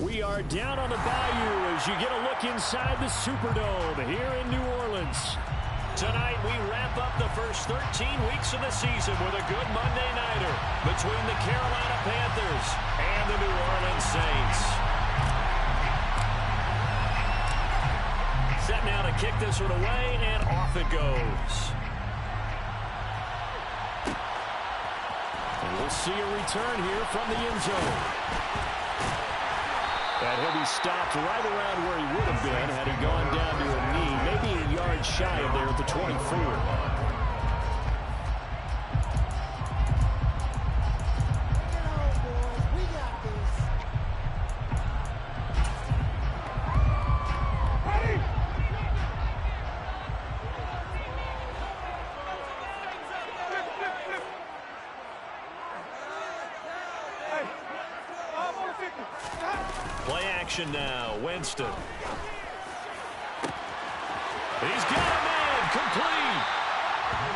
We are down on the Bayou as you get a look inside the Superdome here in New Orleans. Tonight we wrap up the first 13 weeks of the season with a good Monday nighter between the Carolina Panthers and the New Orleans Saints. Set now to kick this one away, and off it goes. And we'll see a return here from the end zone. And he'll be stopped right around where he would have been had he gone down to a knee, maybe a yard shy of there at the 24. Play action now, Winston. He's got a man, complete.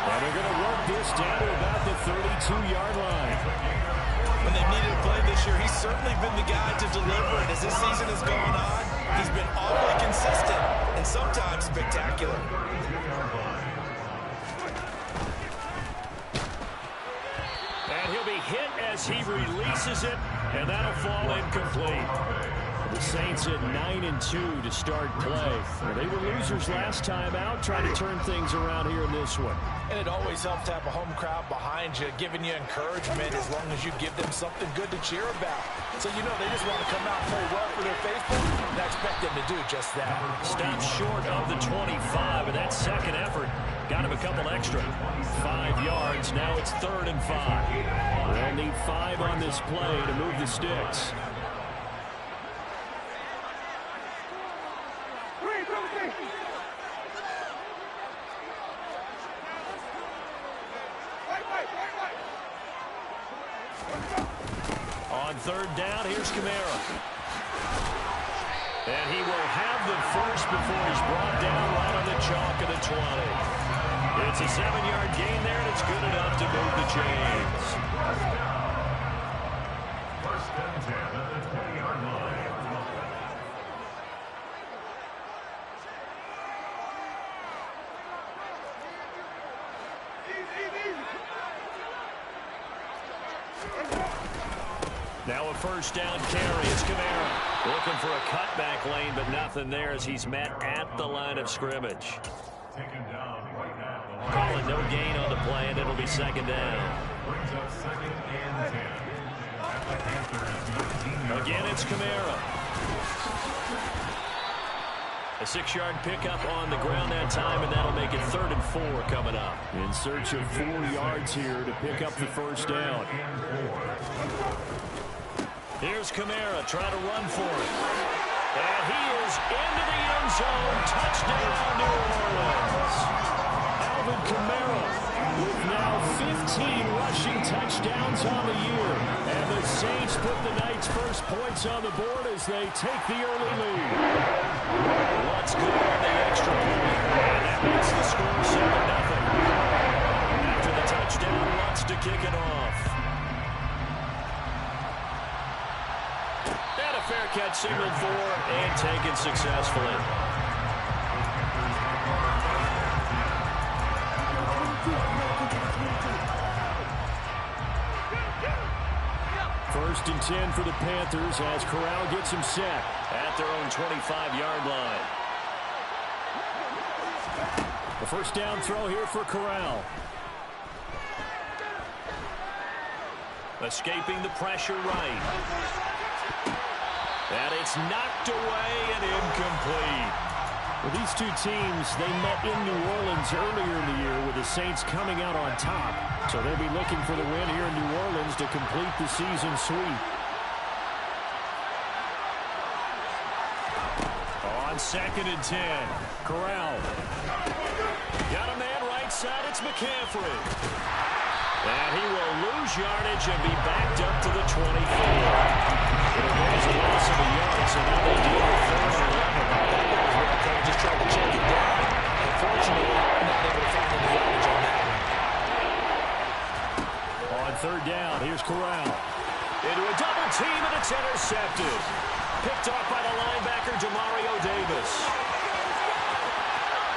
And they're going to work this down to about the 32-yard line. When they've needed a play this year, he's certainly been the guy to deliver it. As this season has gone on, he's been awfully consistent and sometimes spectacular. And he'll be hit as he releases it, and that'll fall incomplete. The Saints at 9-2 to start play. Well, they were losers last time out, trying to turn things around here in this one. And it always helps to have a home crowd behind you, giving you encouragement as long as you give them something good to cheer about. So you know they just want to come out and play well for their faithful, and I expect them to do just that. Stopped short of the 25, and that second effort got him a couple extra. 5 yards, now it's 3rd and 5. They'll need 5 on this play to move the sticks. On 3rd down, here's Kamara. And he will have the first before he's brought down right on the chalk of the 20. It's a 7-yard gain there, and it's good enough to move the chains. 1st and 10 at the 20-yard line. Now a 1st down carry. It's Kamara looking for a cutback lane, but nothing there as he's met at the line of scrimmage. Taken down right now. Calling no gain on the play, and it'll be 2nd down. Brings up 2nd and 10. At the Panthers, Again, it's Kamara. A 6-yard pickup on the ground that time, and that'll make it 3rd and 4 coming up. In search of 4 yards here to pick up the 1st down. Here's Kamara trying to run for it. And he is into the end zone. Touchdown, New Orleans. Alvin Kamara with now 15 rushing touchdowns on the year. And the Saints put the Knights' first points on the board as they take the early lead. Let's go on the extra point. And that makes the score 7-0. After the touchdown, Lutz to kick it off. Fair catch signaled for and taken successfully. First and 10 for the Panthers as Corral gets him set at their own 25-yard line. The 1st down throw here for Corral. Escaping the pressure right. And it's knocked away and incomplete. Well, these two teams, they met in New Orleans earlier in the year with the Saints coming out on top. So they'll be looking for the win here in New Orleans to complete the season sweep. On 2nd and 10, Corral. Got a man right side, it's McCaffrey. And he will lose yardage and be backed up to the 24. There's a loss of a yard, so now they deal with 3rd and 11. They just tried to check it down. Unfortunately, not able to find any yardage on that one. On 3rd down, here's Corral. Into a double team, and it's intercepted. Picked off by the linebacker, Demario Davis.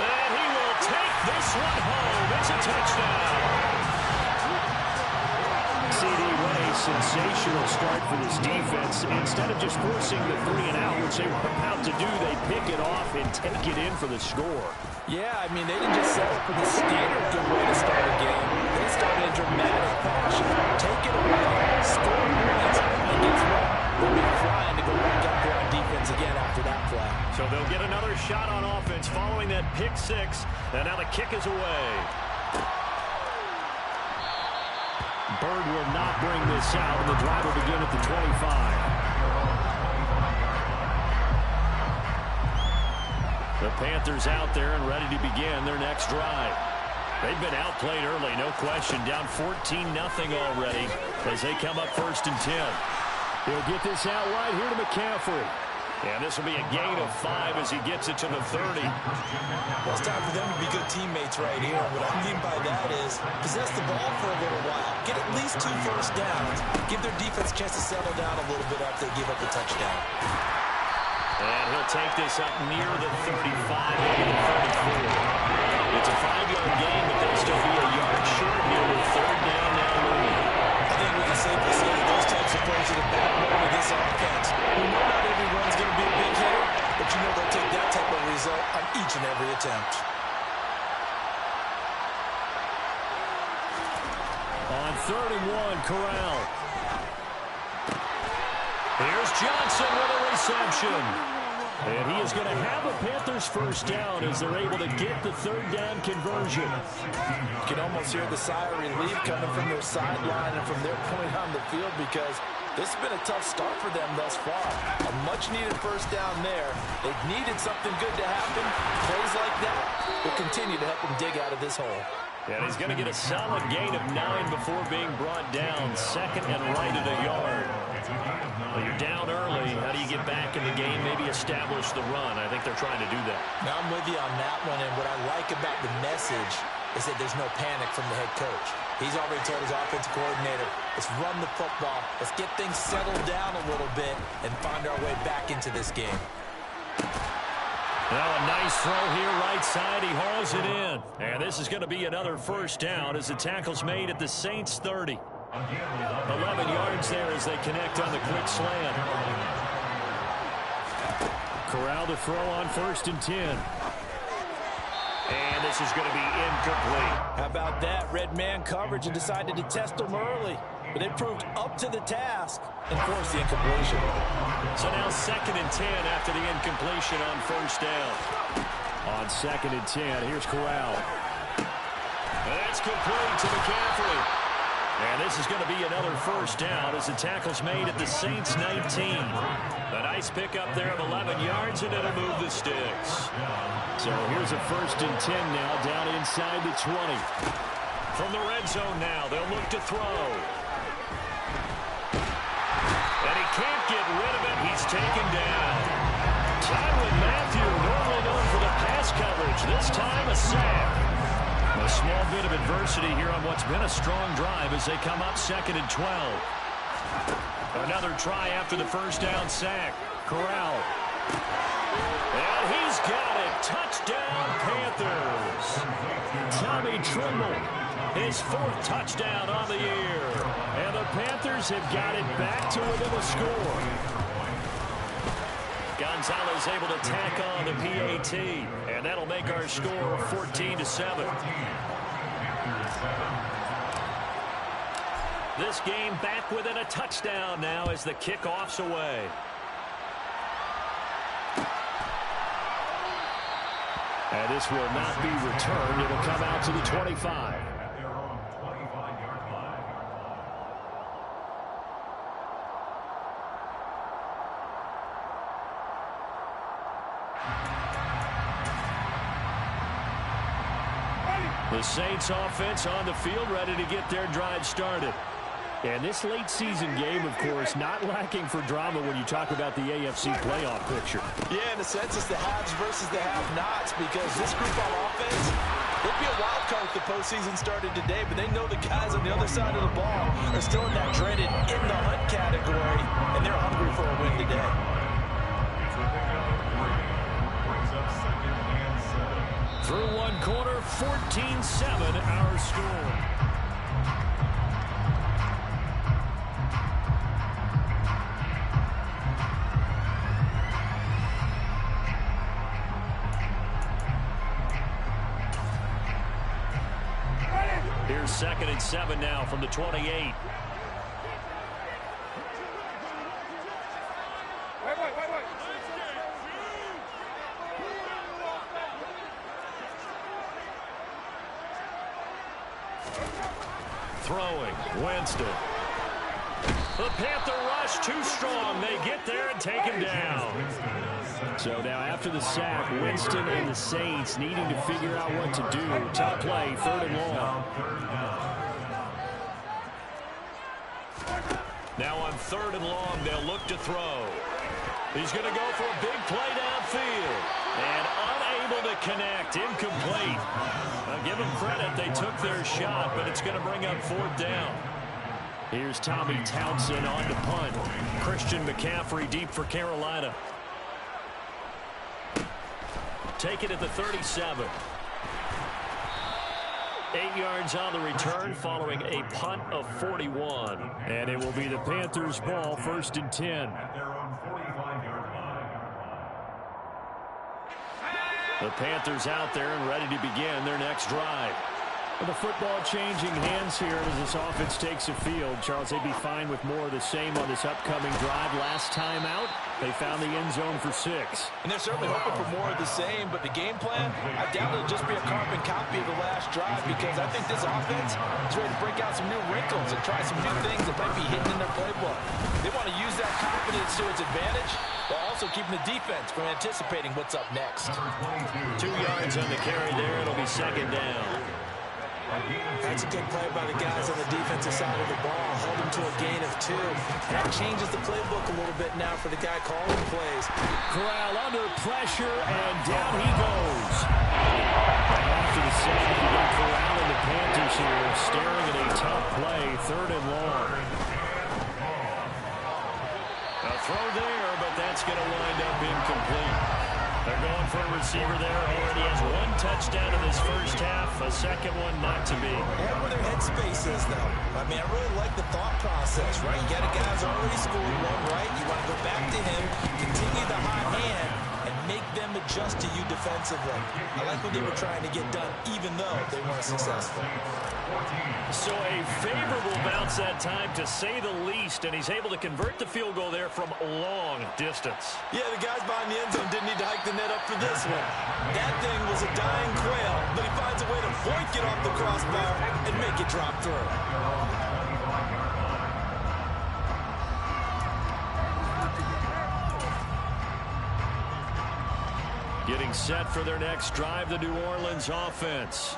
And he will take this one home. It's a touchdown. CD, what a sensational start for this defense. Instead of just forcing the 3-and-out, which they were about to do, they pick it off and take it in for the score. Yeah, I mean, they didn't just settle for the standard good way to start a game. They started in dramatic fashion. Take it away, score points, and guess what? They'll be flying to go back up there on defense again after that play. So they'll get another shot on offense following that pick six, and now the kick is away. Bird will not bring this out, and the drive will begin at the 25. The Panthers out there and ready to begin their next drive. They've been outplayed early, no question. Down 14-0 already as they come up 1st and 10. He'll get this out wide here to McCaffrey. And this will be a gain of 5 as he gets it to the 30. Well, it's time for them to be good teammates right here. What I mean by that is possess the ball for a little while. Get at least 2 first downs. Give their defense a chance to settle down a little bit after they give up the touchdown. And he'll take this up near the 35, maybe the 34. It's a 5-yard gain, but they'll still be a yard short here with 3rd down now looming. I think we can safely say that those types of plays are the backbone of this offense. We know not every run's going to be a big hitter, but you know they'll take that type of result on each and every attempt. On 3rd and 1, Corral. Here's Johnson with a reception. And he is going to have a Panthers first down as they're able to get the 3rd down conversion. You can almost hear the sigh of relief coming from their sideline and from their point on the field because this has been a tough start for them thus far. A much-needed first down there. They've needed something good to happen. Plays like that will continue to help them dig out of this hole. And he's going to get a solid gain of 9 before being brought down. 2nd and right at a yard. Well, you're down early. How do you get back in the game? Maybe establish the run. I think they're trying to do that. Now, I'm with you on that one, and what I like about the message is that there's no panic from the head coach. He's already told his offensive coordinator, let's run the football, let's get things settled down a little bit, and find our way back into this game. Now a nice throw here right side. He hauls it in. And this is going to be another first down as the tackle's made at the Saints 30. 11 yards there as they connect on the quick slant. Corral to throw on 1st and 10. And this is going to be incomplete. How about that? Red man coverage and decided to test them early. But they proved up to the task and forced the incompletion. So now 2nd and 10 after the incompletion on 1st down. On 2nd and 10, here's Corral. And that's complete to McCaffrey. And this is going to be another first down as the tackle's made at the Saints 19. A nice pickup there of 11 yards, and it'll move the sticks. So here's a 1st and 10 now down inside the 20. From the red zone now, they'll look to throw. And he can't get rid of it. He's taken down. Mafia, normally known for the pass coverage. This time a sack. A small bit of adversity here on what's been a strong drive as they come up 2nd and 12. Another try after the first down sack. Corral. And he's got it. Touchdown, Panthers. Tommy Tremble, his 4th touchdown on the year. And the Panthers have got it back to within a score. Gonzalez able to tack on the PAT, and that'll make our score 14-7. This game back within a touchdown now as the kickoff's away. And this will not be returned. It'll come out to the 25. The Saints offense on the field ready to get their drive started. And this late season game, of course, not lacking for drama when you talk about the AFC playoff picture. Yeah, in a sense, it's the haves versus the have-nots because this group on offense, they'd be a wild card if the postseason started today, but they know the guys on the other side of the ball are still in that dreaded in-the-hunt category, and Through one quarter, 14-7 our score. Here's 2nd and 7 now from the 28. Throwing, Winston. The Panther rush too strong. They get there and take him down. So now after the sack, Winston and the Saints needing to figure out what to do. Top play, 3rd and long. Now on 3rd and long, they'll look to throw. He's going to go for a big play downfield. And unable to connect. Incomplete. Now give them credit. They took their shot, but it's going to bring up 4th down. Here's Tommy Townsend on to punt. Christian McCaffrey deep for Carolina. Take it at the 37. 8 yards on the return following a punt of 41. And it will be the Panthers' ball, 1st and 10. The Panthers out there and ready to begin their next drive. The football changing hands here as this offense takes the field. Charles, they'd be fine with more of the same on this upcoming drive. Last time out, they found the end zone for 6. And they're certainly hoping for more of the same, but the game plan, I doubt it'll just be a carbon copy of the last drive, because I think this offense is ready to break out some new wrinkles and try some new things that might be hidden in their playbook. They want to use that confidence to its advantage, while also keeping the defense from anticipating what's up next. 2 yards on the carry there. It'll be 2nd down. That's a good play by the guys on the defensive side of the ball. Held him to a gain of 2. That changes the playbook a little bit now for the guy calling plays. Corral under pressure, and down he goes. After the sack, you get Corral and the Panthers here staring at a tough play, 3rd and long. A throw there, but that's going to wind up incomplete. They're going for a receiver there. Already has 1 touchdown in this first half. A second one not to be. And where their headspace is, though. I mean, I really like the thought process, right? You got a guy who's already scored 1, right? You want to go back to him, continue the hot hand, and make them adjust to you defensively. I like what they were trying to get done, even though they weren't successful. So a favorable bounce that time, to say the least, and he's able to convert the field goal there from long distance. Yeah, the guys behind the end zone didn't need to hike the net up for this one. That thing was a dying quail, but he finds a way to boink it off the crossbar and make it drop through. Getting set for their next drive, the New Orleans offense.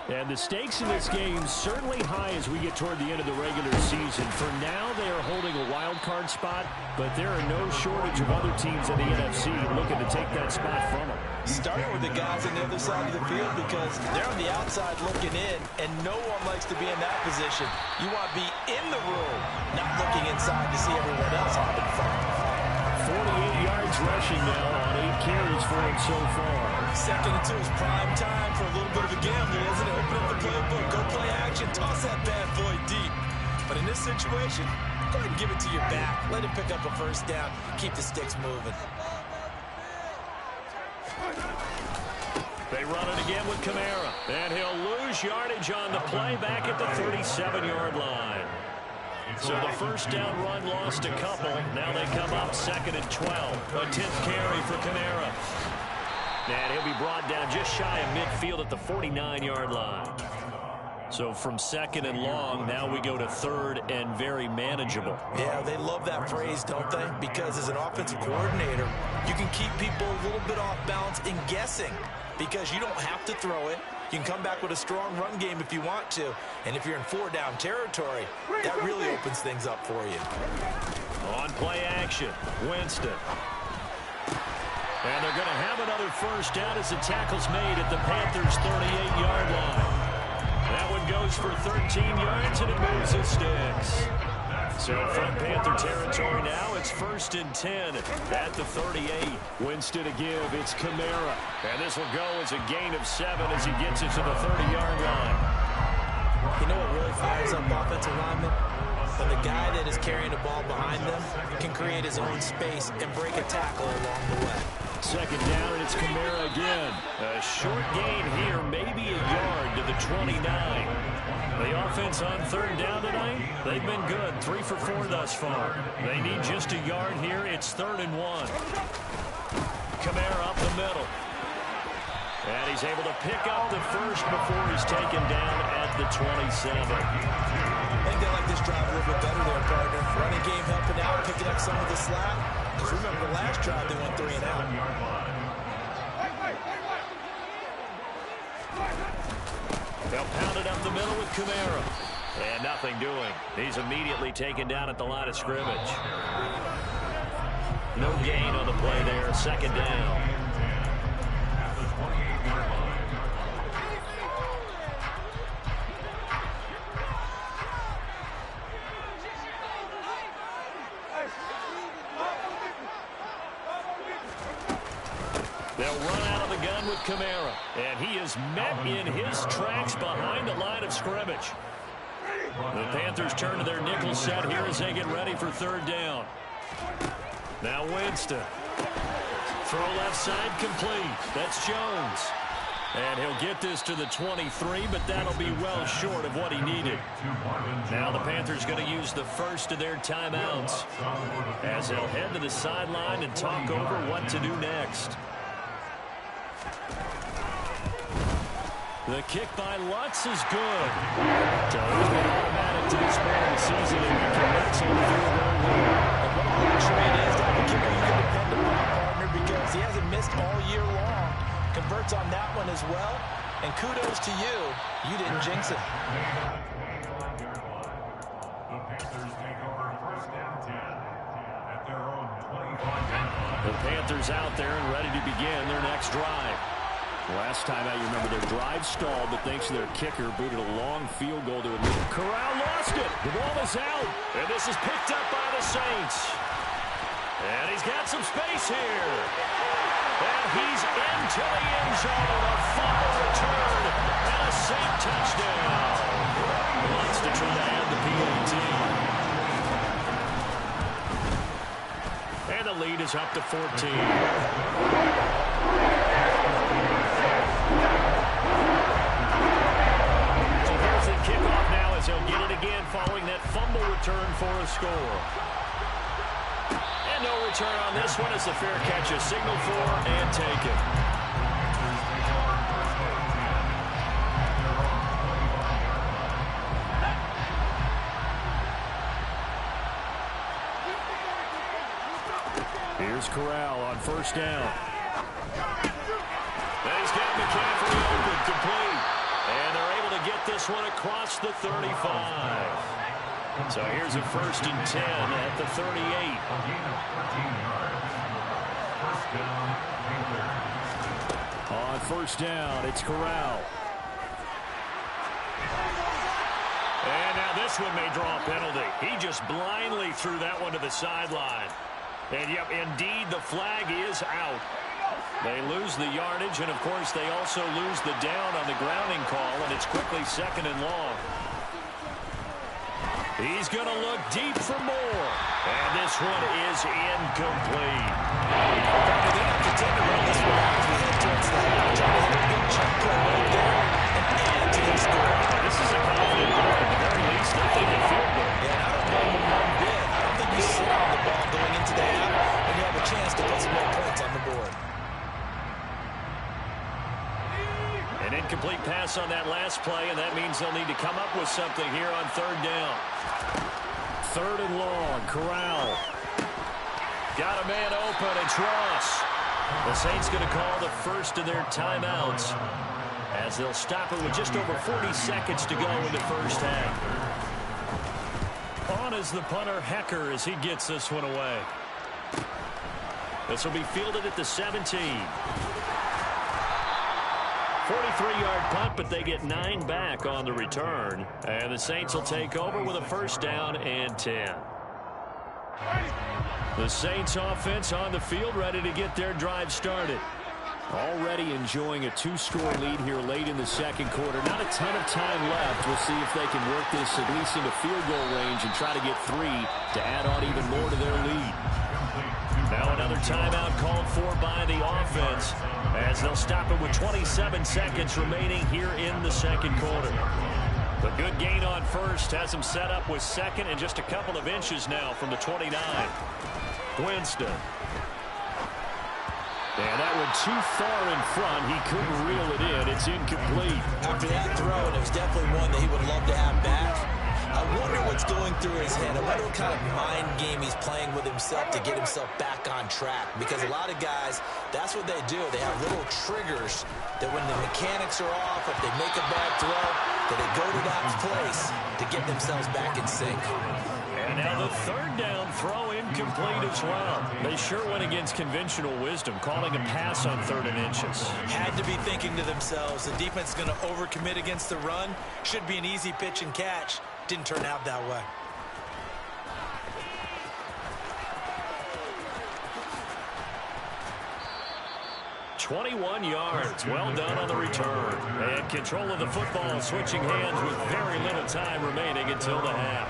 And the stakes in this game certainly high as we get toward the end of the regular season. For now, they are holding a wild card spot, but there are no shortage of other teams in the NFC looking to take that spot from them. Starting with the guys on the other side of the field, because they're on the outside looking in, and no one likes to be in that position. You want to be in the room, not looking inside to see everyone else having fun. 48 yards rushing now on 8 carries for him so far. 2nd and 2 is prime time for a little bit of a gamble, isn't it? Open up the playbook, go play action, toss that bad boy deep. But in this situation, go ahead and give it to your back. Let him pick up a 1st down. Keep the sticks moving. They run it again with Kamara. And he'll lose yardage on the play back at the 37-yard line. So the 1st down run lost a couple. Now they come up 2nd and 12. A 10th carry for Kamara. And he'll be brought down just shy of midfield at the 49-yard line. So from 2nd and long, now we go to 3rd and very manageable. Yeah, they love that phrase, don't they? Because as an offensive coordinator, you can keep people a little bit off balance in guessing, because you don't have to throw it. You can come back with a strong run game if you want to. And if you're in 4-down territory, that really opens things up for you. On play action, Winston. And they're going to have another 1st down as the tackle's made at the Panthers' 38-yard line. That one goes for 13 yards, and it moves the sticks. So from Panther territory now, it's 1st first and 10 at the 38. Winston to give. It's Kamara. And this will go as a gain of 7 as he gets it to the 30-yard line. You know what really fires up offensive linemen? When the guy that is carrying the ball behind them can create his own space and break a tackle along the way. Second down, and it's Kamara again. A short gain here, maybe a yard to the 29. The offense on third down tonight, they've been good. 3 for 4 thus far. They need just a yard here. It's 3rd and 1. Kamara up the middle. And he's able to pick up the first before he's taken down at the 27. I think they like this drive a little bit better there, partner. Running game helping out, picking up some of the slack. Because remember, the last drive they went 3 and out. They'll pound it up the middle with Kamara. And nothing doing. He's immediately taken down at the line of scrimmage. No gain on the play there. Second down. They'll run out of the gun with Kamara. And he is met in his tracks behind the line of scrimmage. The Panthers turn to their nickel set here as they get ready for third down. Now Winston. Throw left side complete. That's Jones. And he'll get this to the 23, but that'll be well short of what he needed. Now the Panthers going to use the first of their timeouts as they'll head to the sideline and talk over what to do next. The kick by Lutz is good. So he's been automatic to this point of the season, and he connects on the field goal. And what a luxury it is to have a kicker you can depend upon, partner, because he hasn't missed all year long. Converts on that one as well. And kudos to you. You didn't jinx it. The Panthers take over first down 10 at their own 25. The Panthers out there and ready to begin their next drive. Last time out, you remember their drive stalled, but thanks to their kicker, booted a long field goal to admit. Corral lost it. The ball is out. And this is picked up by the Saints. And he's got some space here. And he's into the end zone. A fumble return and a Saint touchdown. Wants to try to add the PAT. And the lead is up to 14. Kickoff now as he'll get it again following that fumble return for a score. And no return on this one as the fair catch is signaled for and taken. Here's Corral on first down. And he's got McCaffrey open, complete. And they're able to get this one across the 35. So here's a first and 10 at the 38. On first down, it's Corral. And now this one may draw a penalty. He just blindly threw that one to the sideline. And, yep, indeed, the flag is out. They lose the yardage, and, of course, they also lose the down on the grounding call, and it's quickly second and long. He's going to look deep for more, and this one is incomplete. They're not content to run this one as we head towards the half. Trying to hit a big check play right there and add to their score. This is a confident goal. At the very least, they think they feel good. Yeah, I don't blame them one bit. I don't think you sit on the ball going into the half when you have a chance to put some more points on the board. An incomplete pass on that last play, and that means they'll need to come up with something here on third down. Third and long, Corral. Got a man open, it's Ross. The Saints going to call the first of their timeouts as they'll stop it with just over 40 seconds to go in the first half. On is the punter, Hecker, as he gets this one away. This will be fielded at the 17. 43-yard punt, but they get 9 back on the return. And the Saints will take over with a first down and 10. The Saints offense on the field, ready to get their drive started. Already enjoying a 2-score lead here late in the second quarter. Not a ton of time left. We'll see if they can work this at least into field goal range and try to get 3 to add on even more to their lead. Now another timeout called for by the offense as they'll stop it with 27 seconds remaining here in the second quarter. The good gain on first has him set up with second and just a couple of inches now from the 29. Winston. And that went too far in front. He couldn't reel it in. It's incomplete. After that throw, and it was definitely one that he would love to have back. I wonder what's going through his head. I wonder what kind of mind game he's playing with himself to get himself back on track. Because a lot of guys, that's what they do. They have little triggers that when the mechanics are off, if they make a bad throw, that they go to that place to get themselves back in sync. And now the third down throw incomplete as well. They sure went against conventional wisdom, calling a pass on 3rd and inches. Had to be thinking to themselves, the defense is going to overcommit against the run. Should be an easy pitch and catch. Didn't turn out that way. "21 yards. Well done on the return. And control of the football switching hands with very little time remaining until the half.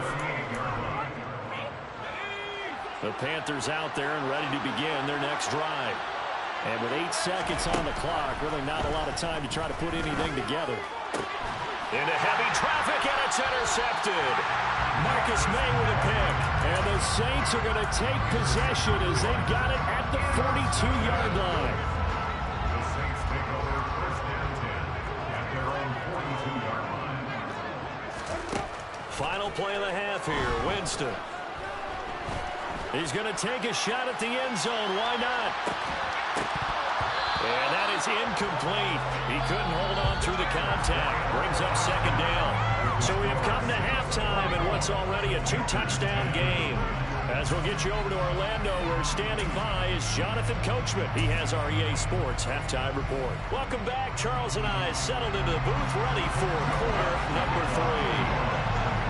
The Panthers out there and ready to begin their next drive. And with 8 seconds on the clock, really not a lot of time to try to put anything together. Into heavy traffic, and it's intercepted. Marcus May with a pick. And the Saints are going to take possession as they've got it at the 42-yard line. The Saints take over first down 10 at their own 42-yard line. Final play of the half here, Winston. He's going to take a shot at the end zone. Why not? And that is incomplete. He couldn't hold on through the contact. Brings up second down. So we have come to halftime in what's already a 2-touchdown game. As we'll get you over to Orlando, where standing by is Jonathan Coachman. He has our EA Sports halftime report. Welcome back. Charles and I settled into the booth, ready for quarter number 3.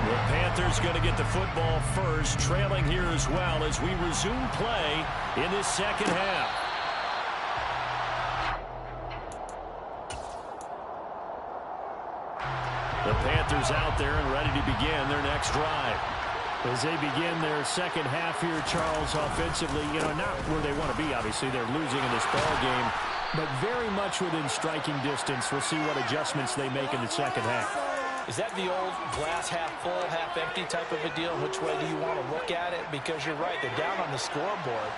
The Panthers going to get the football first, trailing here as well as we resume play in this second half. The Panthers out there and ready to begin their next drive. As they begin their second half here, Charles, offensively, not where they want to be, obviously. They're losing in this ball game, but very much within striking distance. We'll see what adjustments they make in the second half. Is that the old glass half full, half empty type of a deal? Which way do you want to look at it? Because you're right, they're down on the scoreboard,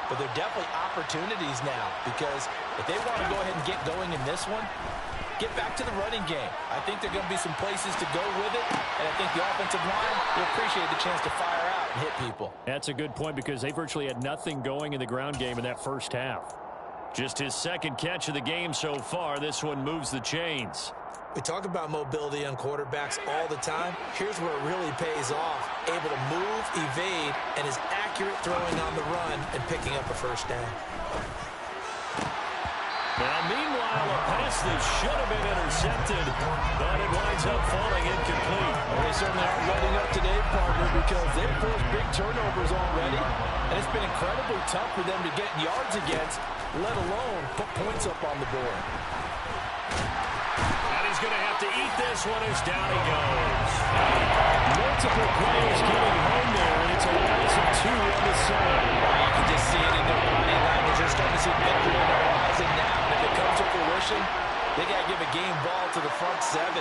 but they're definitely opportunities now. Because if they want to go ahead and get going in this one, get back to the running game. I think there are going to be some places to go with it, and I think the offensive line will appreciate the chance to fire out and hit people. That's a good point because they virtually had nothing going in the ground game in that first half. Just his second catch of the game so far. This one moves the chains. We talk about mobility on quarterbacks all the time. Here's where it really pays off. Able to move, evade, and is accurate throwing on the run and picking up a first down. Now, meanwhile, a pass that should have been intercepted, but it winds up falling incomplete. Well, they certainly aren't letting up today, partner, because they've forced big turnovers already, and it's been incredibly tough for them to get yards against, let alone put points up on the board. He's going to have to eat this one as down he goes. Multiple players getting home there, and it's a loss of 2 on the side. You can just see it in their body language. They're starting to see victory on the horizon now. And if it comes to fruition, they got to give a game ball to the front 7.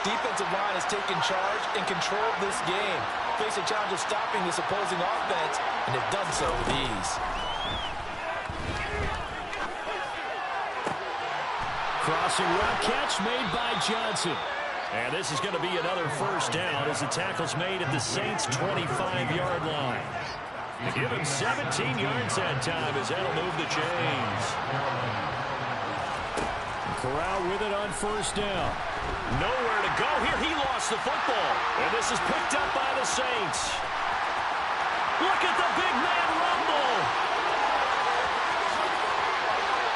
Defensive line has taken charge and controlled this game. Face a challenge of stopping this opposing offense, and they've done so with ease. Crossing route catch made by Johnson. And this is going to be another first down as the tackle's made at the Saints' 25-yard line. Give him 17 yards that time as that'll move the chains. Corral with it on first down. Nowhere to go here. He lost the football. And this is picked up by the Saints. Look at the big man rumble.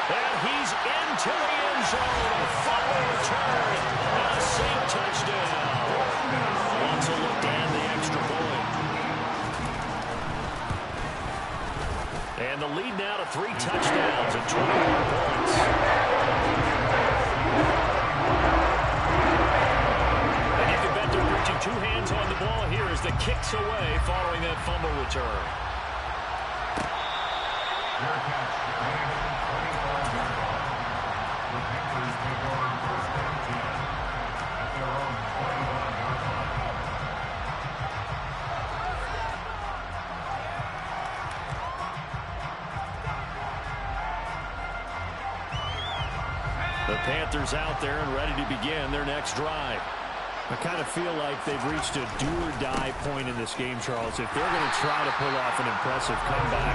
And he's into the end zone. A fumble return. And a Saint touchdown. Wants a look and the extra point. And the lead now to 3 touchdowns and 21 points. And you can bet they're reaching 2 hands on the ball here as the kick's away following that fumble return. Fair catch. 25-yard line. The Panthers take over first down 10 at their own 25-yard line. The Panthers out there and ready to begin their next drive. I kind of feel like they've reached a do-or-die point in this game, Charles. If they're going to try to pull off an impressive comeback,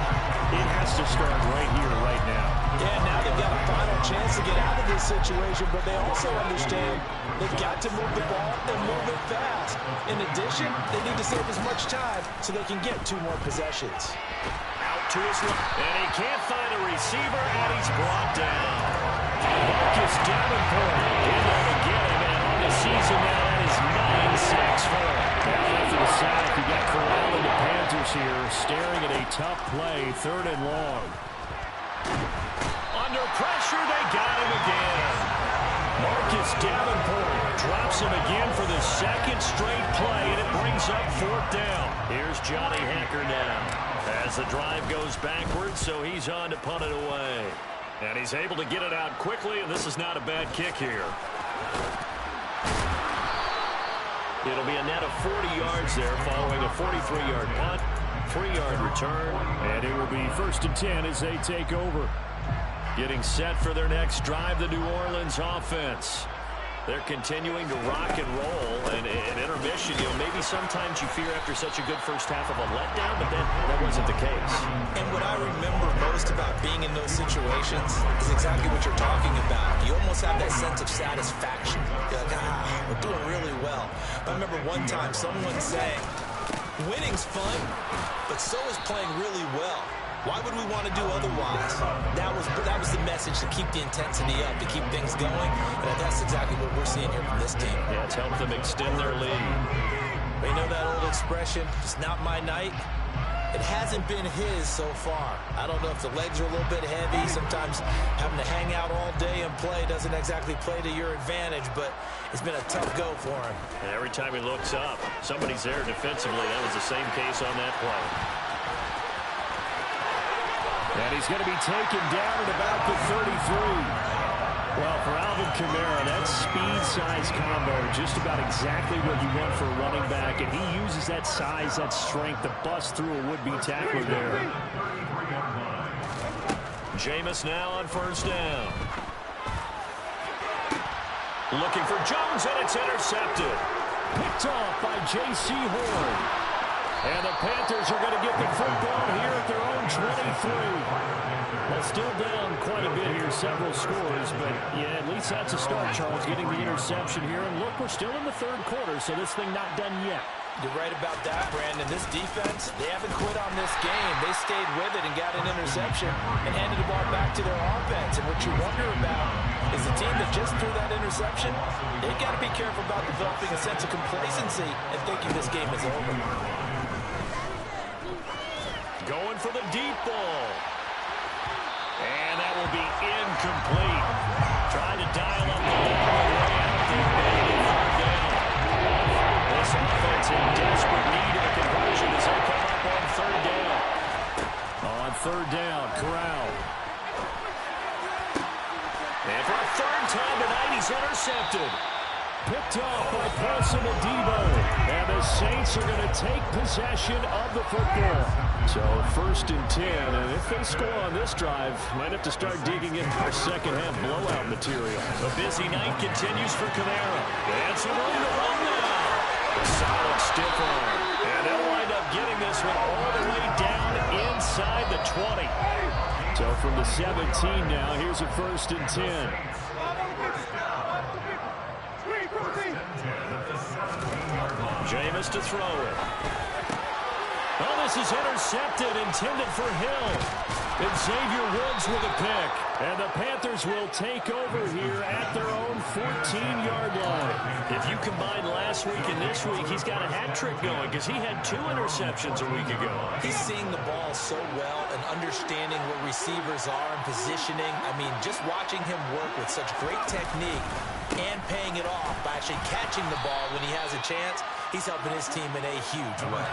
it has to start right here, right now. Yeah, now they've got a final chance to get out of this situation, but they also understand they've got to move the ball and move it fast. In addition, they need to save as much time so they can get 2 more possessions. Out to his left, and he can't find a receiver, and he's brought down. Marcus Davenport in there to get him, and on the season now, that is 9 sacks for him. Now after the sack, you got Corral and the Panthers here staring at a tough play, 3rd and long. Under pressure, they got him again. Marcus Davenport drops him again for the 2nd straight play, and it brings up 4th down. Here's Johnny Hacker now as the drive goes backwards, so he's on to punt it away. And he's able to get it out quickly, and this is not a bad kick here. It'll be a net of 40 yards there following a 43-yard punt, 3-yard return, and it will be 1st and 10 as they take over. Getting set for their next drive, the New Orleans offense. They're continuing to rock and roll, and in intermission, maybe sometimes you fear after such a good first half of a letdown, but that wasn't the case. And what I remember most about being in those situations is exactly what you're talking about. You almost have that sense of satisfaction. You're like, we're doing really well. I remember one time someone saying, winning's fun, but so is playing really well. Why would we want to do otherwise? That was the message, to keep the intensity up, to keep things going. And that's exactly what we're seeing here from this team. Yeah, it's helped them extend their lead. They know that old expression, it's not my night. It hasn't been his so far. I don't know if the legs are a little bit heavy. Sometimes having to hang out all day and play doesn't exactly play to your advantage, but it's been a tough go for him. And every time he looks up, somebody's there defensively. That was the same case on that play. And he's going to be taken down at about the 33. Well, for Alvin Kamara, that speed-size combo, just about exactly what you want for a running back. And he uses that size, that strength to bust through a would-be tackler there. Jameis now on 1st down. Looking for Jones, and it's intercepted. Picked off by J.C. Horn. And the Panthers are going to get the football here at their own 23. Well, still down quite a bit here, several scores, but yeah, at least that's a start, Charles, getting the interception here. And look, we're still in the 3rd quarter, so this thing not done yet. You're right about that, Brandon. This defense, they haven't quit on this game. They stayed with it and got an interception and handed the ball back to their offense. And what you wonder about is the team that just threw that interception, they've got to be careful about developing a sense of complacency and thinking this game is over. Going for the deep ball. And that will be incomplete. Trying to dial up the ball way out there. Down. This offense in desperate need of a conversion as they come up on 3rd down. On 3rd down, Corral. And for a 3rd time tonight, he's intercepted. Picked off by Paulson Adebo. And the Saints are going to take possession of the football. So 1st and 10, and if they score on this drive, might have to start digging in for second-half blowout material. The busy night continues for Kamara. And some room to run now. A solid stiff arm. And they'll wind up getting this one all the way down inside the 20. So from the 17 now, here's a 1st and 10. Jameis to throw it. Oh, this is intercepted, intended for Hill. And Xavier Woods with a pick. And the Panthers will take over here at their own 14-yard line. If you combine last week and this week, he's got a hat trick going because he had 2 interceptions a week ago. He's seeing the ball so well and understanding where receivers are and positioning. I mean, just watching him work with such great technique and paying it off by actually catching the ball when he has a chance, he's helping his team in a huge way.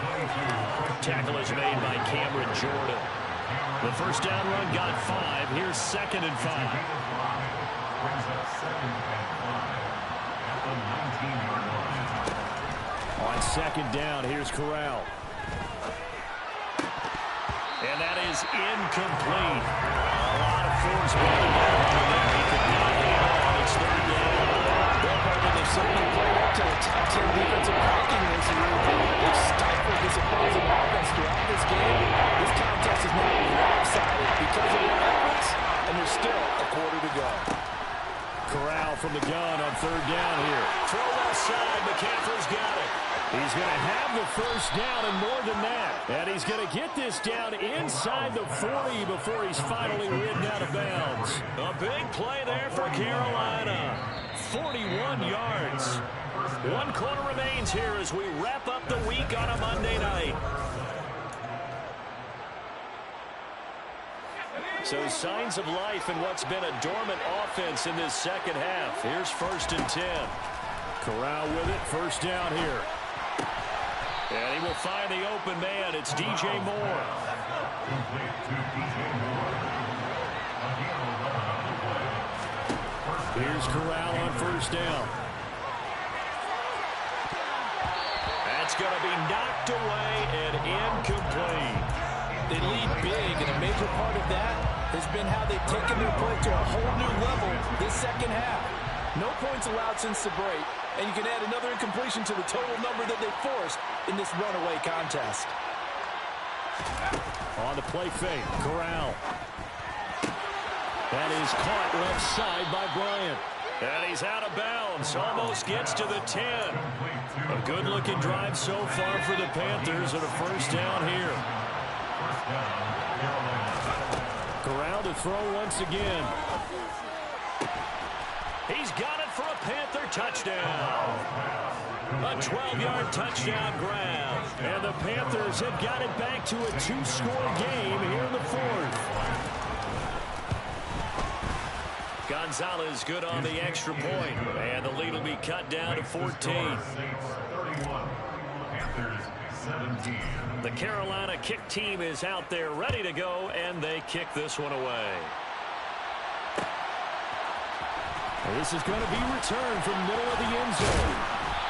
Tackle is made by Cameron Jordan. The first down run got 5. Here's 2nd and 5. Brings up 2nd and 5 at the 19-yard line. On 2nd down, here's Corral. And that is incomplete. A lot of force behind there. He could not handle on its 3rd down. Well, Harvey, they've certainly played up to the top 10 defensive ranking this year. They've stifled this opposing offense throughout this game. This contest is now lopsided because of their efforts, and there's still a quarter to go. Corral from the gun on 3rd down here. Throw left side. McCaffrey's got it. He's going to have the first down and more than that. And he's going to get this down inside the 40 before he's finally ridden out of bounds. A big play there for Carolina. 41 yards. 1 quarter remains here as we wrap up the week on a Monday night. So signs of life in what's been a dormant offense in this second half. Here's 1st and 10. Corral with it. First down here. And he will find the open man. It's DJ Moore. Here's Corral on 1st down. That's going to be knocked away and incomplete. They lead big, and a major part of that has been how they've taken their play to a whole new level this second half. No points allowed since the break, and you can add another incompletion to the total number that they forced in this runaway contest. On the play fake, Corral. That is caught left side by Bryant. And he's out of bounds. Almost gets to the 10. A good-looking drive so far for the Panthers and a first down here. Corral to throw once again. He's got it for a Panther touchdown. A 12-yard touchdown grab. And the Panthers have got it back to a 2-score game here in the 4th. Gonzalez good on the extra point. And the lead will be cut down to 14. 31. Panthers 17. The Carolina kick team is out there ready to go, and they kick this one away. This is going to be returned from middle of the end zone.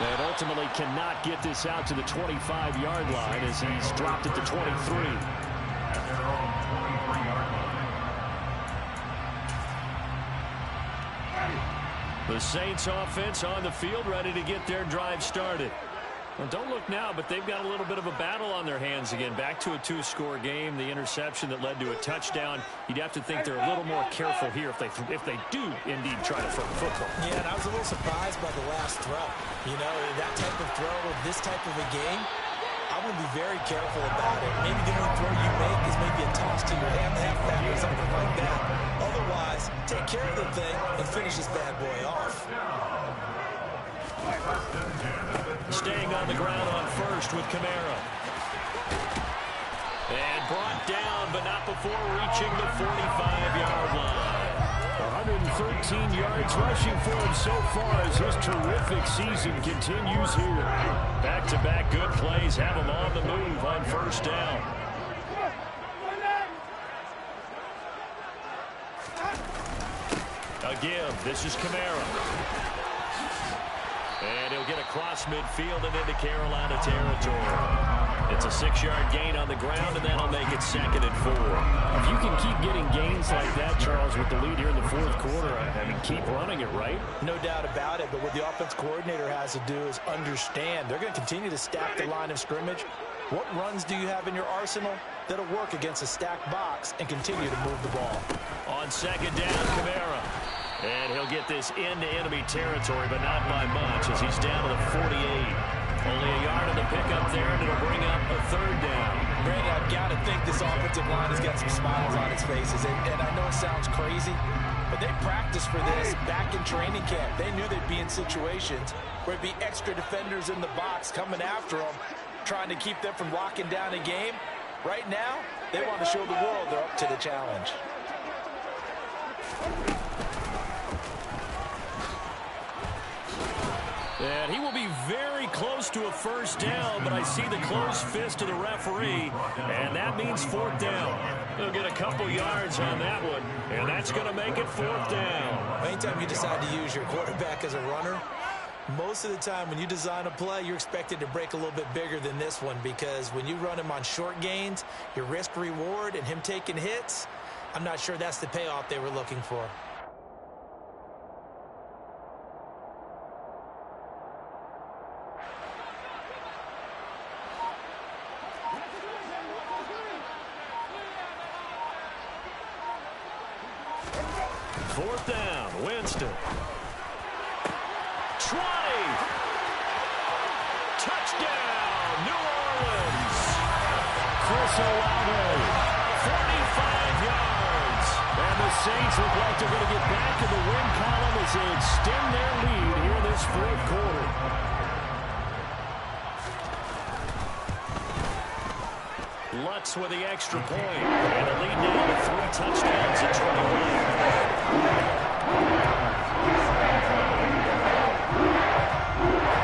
And ultimately cannot get this out to the 25-yard line as he's dropped it to 23. At their own 23-yard line. The Saints offense on the field ready to get their drive started. Well, don't look now, but they've got a little bit of a battle on their hands again. Back to a 2-score game. The interception that led to a touchdown. You'd have to think they're a little more careful here if they do indeed try to throw the football. Yeah, and I was a little surprised by the last throw. You know, that type of throw of this type of a game, I would be very careful about it. Maybe the only throw you make is maybe a toss to your halfback or something like that. Otherwise, take care of the thing and finish this bad boy off. Staying on the ground on first with Kamara. And brought down, but not before reaching the 45-yard line. 113 yards rushing for him so far as his terrific season continues here. Back-to-back good plays have him on the move on first down. A give. This is Kamara. And he'll get across midfield and into Carolina territory. It's a 6-yard gain on the ground, and that'll make it 2nd and 4. If you can keep getting gains like that, Charles, with the lead here in the 4th quarter, I mean, keep running it, right? No doubt about it, but what the offense coordinator has to do is understand. They're going to continue to stack the line of scrimmage. What runs do you have in your arsenal that'll work against a stacked box and continue to move the ball? On 2nd down, Kamara. And he'll get this into enemy territory, but not by much as he's down to the 48. Only a yard on the pickup there, and it'll bring up a third down. Brandon, I've got to think this offensive line has got some smiles on its faces. And I know it sounds crazy, but they practiced for this back in training camp. They knew they'd be in situations where it'd be extra defenders in the box coming after them, trying to keep them from locking down a game. Right now, they want to show the world they're up to the challenge. And he will be very close to a first down, but I see the closed fist of the referee, and that means fourth down. They'll get a couple yards on that one, and that's going to make it fourth down. Anytime you decide to use your quarterback as a runner, most of the time when you design a play, you're expected to break a little bit bigger than this one, because when you run him on short gains, your risk-reward and him taking hits, I'm not sure that's the payoff they were looking for. Fourth down, Winston. 20. Touchdown, New Orleans. Chris Olave, 45 yards. And the Saints look like they're going to get back in the win column as they extend their lead here in this fourth quarter. Lutz with the extra point. And the lead now to 3 touchdowns at 21.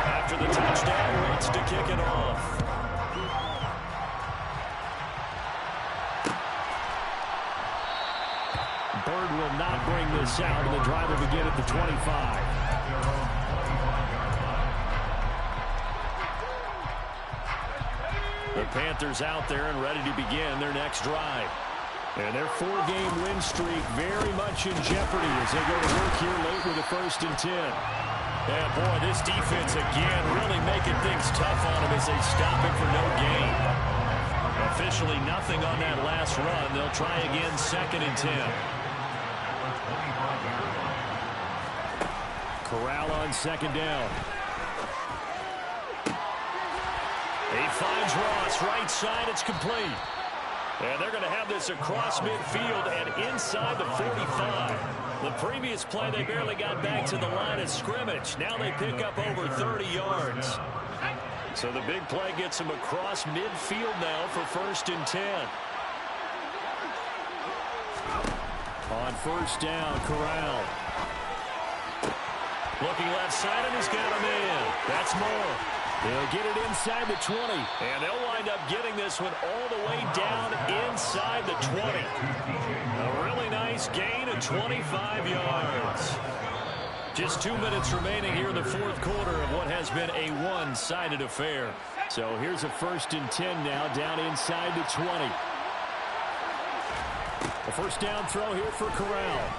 After the touchdown, waits to kick it off. Bird will not bring this out, and the drive will begin at the 25. The Panthers out there and ready to begin their next drive. And their 4-game win streak very much in jeopardy as they go to work here late with a 1st and 10. And boy, this defense again really making things tough on them as they stop it for no gain. Officially nothing on that last run. They'll try again 2nd and 10. Corral on 2nd down. He finds Ross, right side, it's complete. And they're going to have this across midfield and inside the 45. The previous play, they barely got back to the line of scrimmage. Now they pick up over 30 yards. So the big play gets them across midfield now for 1st and 10. On 1st down, Corral. Looking left side, and he's got him in. That's more. They'll get it inside the 20, and they'll wind up getting this one all the way down inside the 20. A really nice gain of 25 yards. Just 2 minutes remaining here in the fourth quarter of what has been a one-sided affair. So here's a 1st and 10 now down inside the 20. A 1st down throw here for Corral.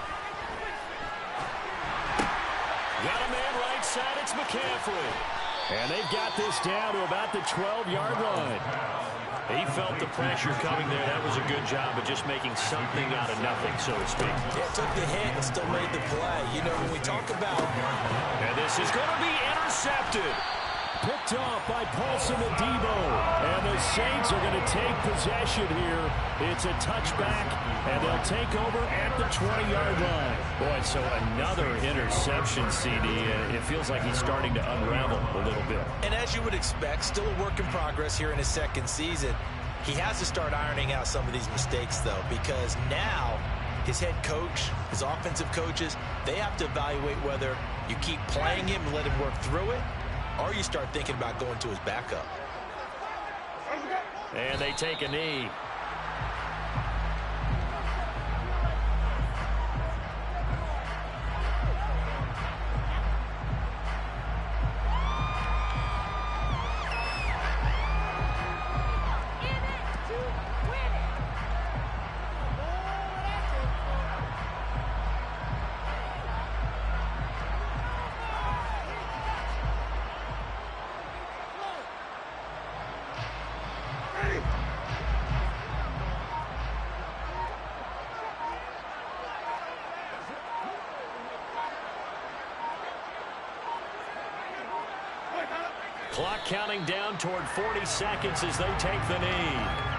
Got a man right side, it's McCaffrey. And they've got this down to about the 12-yard line. He felt the pressure coming there. That was a good job of just making something out of nothing, so to speak. Yeah, took the hit and still made the play. You know, when we talk about... And this is going to be intercepted. Picked off by Paulson Adebo. And the Saints are going to take possession here. It's a touchback, and they'll take over at the 20-yard line. Boy, so another interception, CD. It feels like he's starting to unravel a little bit. And as you would expect, still a work in progress here in his 2nd season. He has to start ironing out some of these mistakes, though, because now his head coach, his offensive coaches, they have to evaluate whether you keep playing him and let him work through it, or you start thinking about going to his backup. And they take a knee. Clock counting down toward 40 seconds as they take the knee.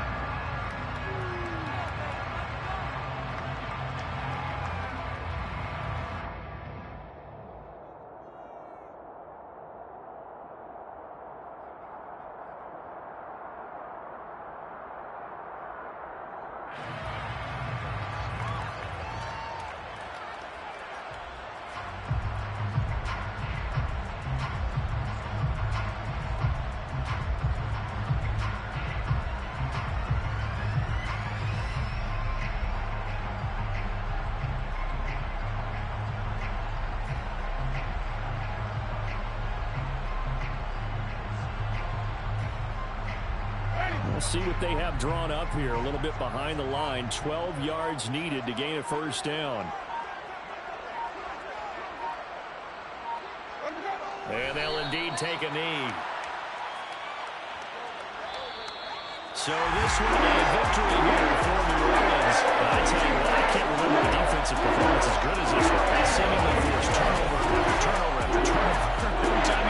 We'll see what they have drawn up here. A little bit behind the line. 12 yards needed to gain a first down. And they'll indeed take a knee. So this will be a victory here for New Orleans. I tell you what, I can't remember a defensive performance as good as this one. They seemingly forced turnover after turnover after turnover. Every time